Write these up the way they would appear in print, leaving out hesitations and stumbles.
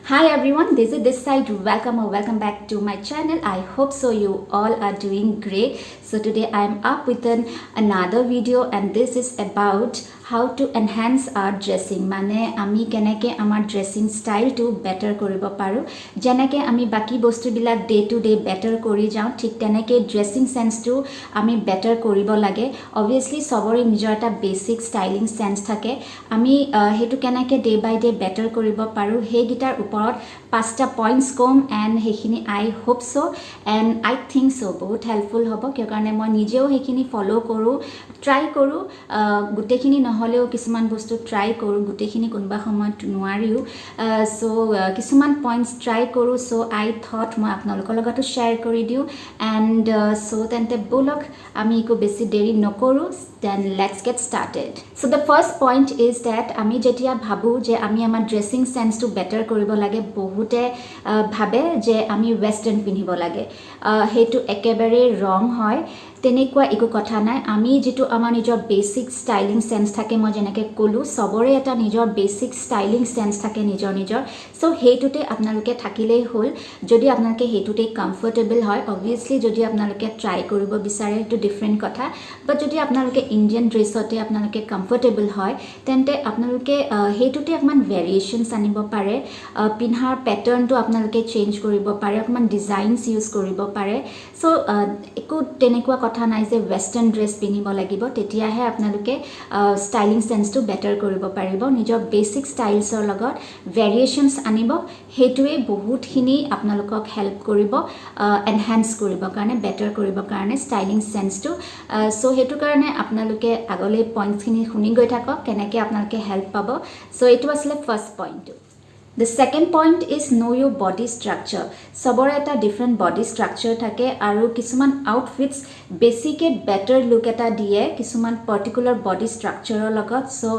Hi everyone, this is this side. Welcome back to my channel. I hope so you all are doing great. So today I am up with another video, and this is about how to enhance our dressing. Mane ami keneke amar dressing style to better koribo paru. Jeneke ami baki bostu bilak day to day better kori jao. Thik teneke dressing sense to ami better koribo lage. Obviously sobore nijor eta basic styling sense thake. Ami hetu keneke day by day better koribo paru. He gitar pasta points kom and hekhini I hope so and I think so बहुत helpful hobo kyo karone moi nijeo hekhini follow koru try koru gutekhini noholeo kisuman bostu try koru gutekhini konba samoyt nuariu so kisuman points try koru so I thought moi apnalokor logoto share kori diu and so tente bolok ami ko besi deri nokoru then let's get started. So the first point is that ami jetia bhabu je ami amar dressing sense to better koribo lage বহুতে ভাবে যে আমি western পিন্ধিব লাগে হেতু একেবারে রং হয় তেনেকুৱা একো কথা নাই আমি যেটো আমাৰ নিজৰ বেসিক ষ্টাইলিং সেন্স থাকে মই যেনেকে কলু সবৰে এটা নিজৰ বেসিক ষ্টাইলিং সেন্স থাকে নিজৰ সো হেতুতে আপোনালোকে থাকিলেই হল যদি আপোনালোকে হেতুতে কমফৰ্টেবল হয় অবভিয়াসলি যদি আপোনালোকে ট্ৰাই কৰিব বিচাৰে টু ডিফাৰেন্ট কথা বাট যদি আপোনালোকে ইন্ডিয়ান ড্ৰেছতে আপোনালোকে কমফৰ্টেবল হয় তেন্তে আপোনালোকে হেতুতে অকমান ভেৰিয়েশনছ আনিব পাৰে পিনহাৰ প্যাটাৰ্নটো আপোনালোকে চেঞ্জ কৰিব পাৰে অকমান ডিজাইনছ ইউজ কৰিব পাৰে সো একো তেনেকুৱা কথা নাই যে ওয়েস্টাৰ্ন ড্ৰেস পিনিব লাগিব তেতিয়াহে আপোনালোকে ষ্টাইলিং সেন্স টু বেটাৰ কৰিব পাৰিব নিজৰ বেসিক ষ্টাইলছৰ লগত ভেৰিয়েশনছ আনিব হেতুৱে বহুতখিনি আপোনালোকক হেল্প কৰিব এনহান্স কৰিব কাৰণে বেটাৰ কৰিব কাৰণে ষ্টাইলিং সেন্সটো সো হেতু কাৰণে আপোনালোকে আগলৈ পইণ্টছখিনি শুনি গৈ থাকক কেনেকৈ আপোনালোকে হেল্প পাব সো এটো আসলে first point The second point is know your body structure. Sabore eta different body structure thake aru kisuman outfits basically better look eta die kisuman particular body structure logot so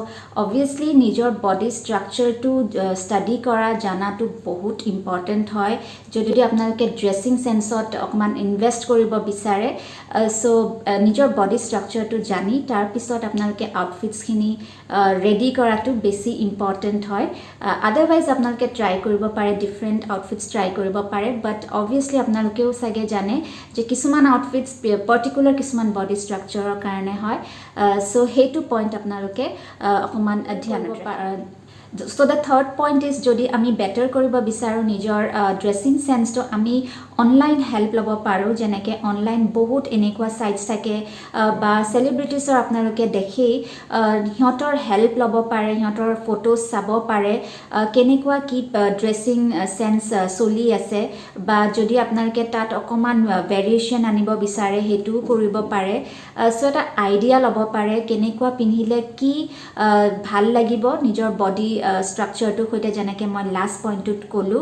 obviously nijor body structure to study kora jana to bahut important hoy jodi apnaloke dressing sense ot okman invest koribo bisare so nijor body structure to jani tar pisot apnaloke outfits khini ready kora to besi important hoy otherwise আপোনালোকে try কৰিব পাৰে different outfits try কৰিব পাৰে বাট obviously আপোনালোকেও সাগে জানে যে কিছুমান outfits particular কিছুমান বডি ষ্ট্ৰাকচাৰৰ কাৰণে হয় সো হেতু পইণ্ট আপোনালোকে অকমান ধ্যান ৰাখিব So the third point is jodi ami better koribo bisaru nijor dressing sense to ami online help lobo paru jeneke online bahut enekwa sites thake ba celebrities or apnaloke dekhi hiyotor help lobo pare hiyotor photos sabo pare kenekwa ki dressing sense soli ase ba jodi apnaloke tat okoman variation anibo bisare hetu koribo pare so eta idea lobo pare kenekwa pinhile ki bhal lagibo nijor body structure to hoite janake moi last point to kolu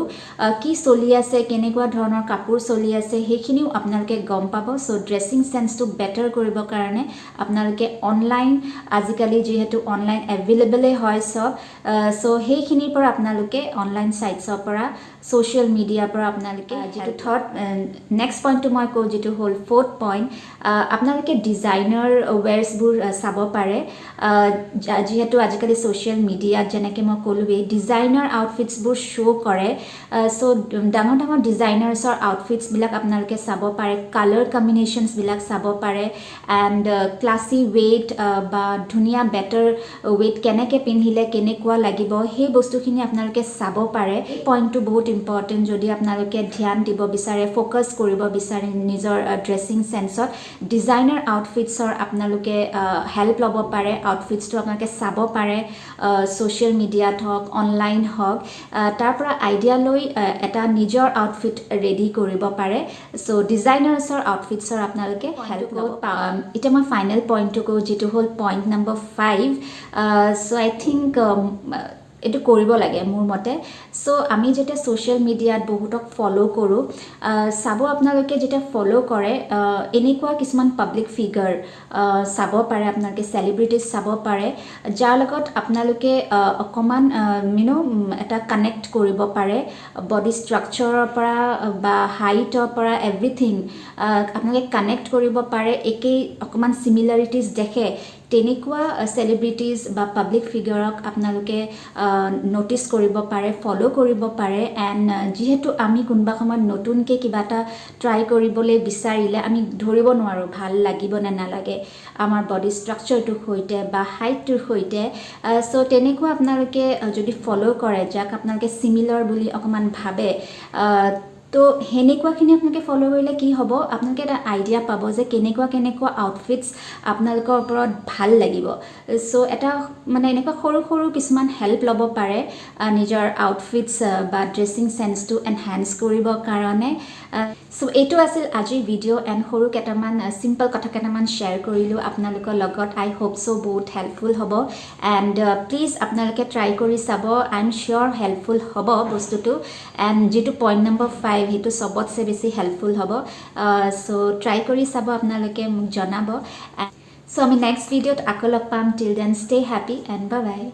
ki soli ase kenekwa dhoroner kapur soli ase hekhiniu apnaloke gom pabo so dressing sense to better koribo karone apnaloke online azikali jehetu online available hoy so hekhinir por apnaloke online sites opora social media por apnaloke jetu third next point to moi ko jetu hol fourth point apnaloke designer wears bur sabo pare jehetu azikali social media janake moi koluwe designer outfits bur show kore so dangor designers or outfits bilak apnaloke sabo pare color combinations bilak sabo pare and classy weight ba dhunia better weight keneke pinhile kenekwa lagibo he bostu khini apnaloke sabo pare point to bahut important jodi apnaloke dhyan dibo bisare focus koribo bisare nijor dressing sense ot designer outfits or apnaloke help lobo pare outfits to apnaloke sabo pare social media hok online hok tar pora idea loi eta nijor outfit ready koribo pare so designers or outfits or apnaloke help lobo ita ma final point to go jitu hol point number 5 so I think এটো কৰিব লাগে মোৰ মতে so আমি যেটা social মিডিয়াত বহুতক ফলো কৰো সাবো আপোনালোকে যেটা ফলো কৰে এনেকুৱা কিছুমান পাবলিক ফিগাৰ সাবো পাৰে আপোনালোকে সেলিব্ৰিটিজ সাবো পাৰে যাৰ লগত আপোনালোকে অকমান এটা কানেক্ট কৰিব পাৰে বডি ষ্ট্ৰাকচাৰৰ পৰা বা হাইটৰ পৰা এভৰিথিং আপোনালোকে কানেক্ট কৰিব পাৰে একেই অকমান সিমিলাৰিটিজ দেখে তেনেকুৱা সেলিব্ৰিটিজ বা পাব্লিক ফিগাৰক আপোনালোকে নোটিস কৰিব পাৰে, ফলো কৰিব পাৰে। এণ্ড যিহেতু আমি কোনোবা সময়ত নতুনকৈ কিবা এটা ট্ৰাই কৰিবলৈ বিচাৰিলে আমি ধৰিব নোৱাৰোঁ ভাল লাগিব নে নালাগে আমাৰ বডি ষ্ট্ৰাকচাৰটোৰ সৈতে বা হাইটটোৰ সৈতে। চ' তেনেকুৱা আপোনালোকে যদি ফলো কৰে, যাক আপোনালোকে চিমিলাৰ বুলি অকণমান ভাবে, তো সেনেকুৱাখিনি আপোনালোকে ফলো কৰিলে কি হ'ব, আপোনালোকে এটা আইডিয়া পাব যে কেনেকুৱা আউটফিটছ আপোনালোকৰ ওপৰত ভাল লাগিব। চ' এটা মানে এনেকুৱা সৰু সৰু কিছুমান হেল্প ল'ব পাৰে নিজৰ আউটফিটছ বা ড্ৰেছিং চেন্সটো এনহেন্স কৰিবৰ কাৰণে। চ' এইটো আছিল আজিৰ ভিডিঅ' এণ্ড সৰু কেইটামান চিম্পল কথা কেইটামান শ্বেয়াৰ কৰিলোঁ আপোনালোকৰ লগত। আই হোপ চ' বহুত হেল্পফুল হ'ব। এণ্ড প্লিজ আপোনালোকে ট্ৰাই কৰি চাব, আই এম চিয়'ৰ হেল্পফুল হ'ব বস্তুটো। এণ্ড যিটো পইণ্ট নম্বৰ 5 সেইটো চবতছে বেছি হেল্পফুল হ'ব। চ' ট্ৰাই কৰি চাব, আপোনালোকে মোক জনাব। চ' আমি নেক্সট ভিডিঅ'ত আকৌ লগ পাম। Till then stay happy and bye by.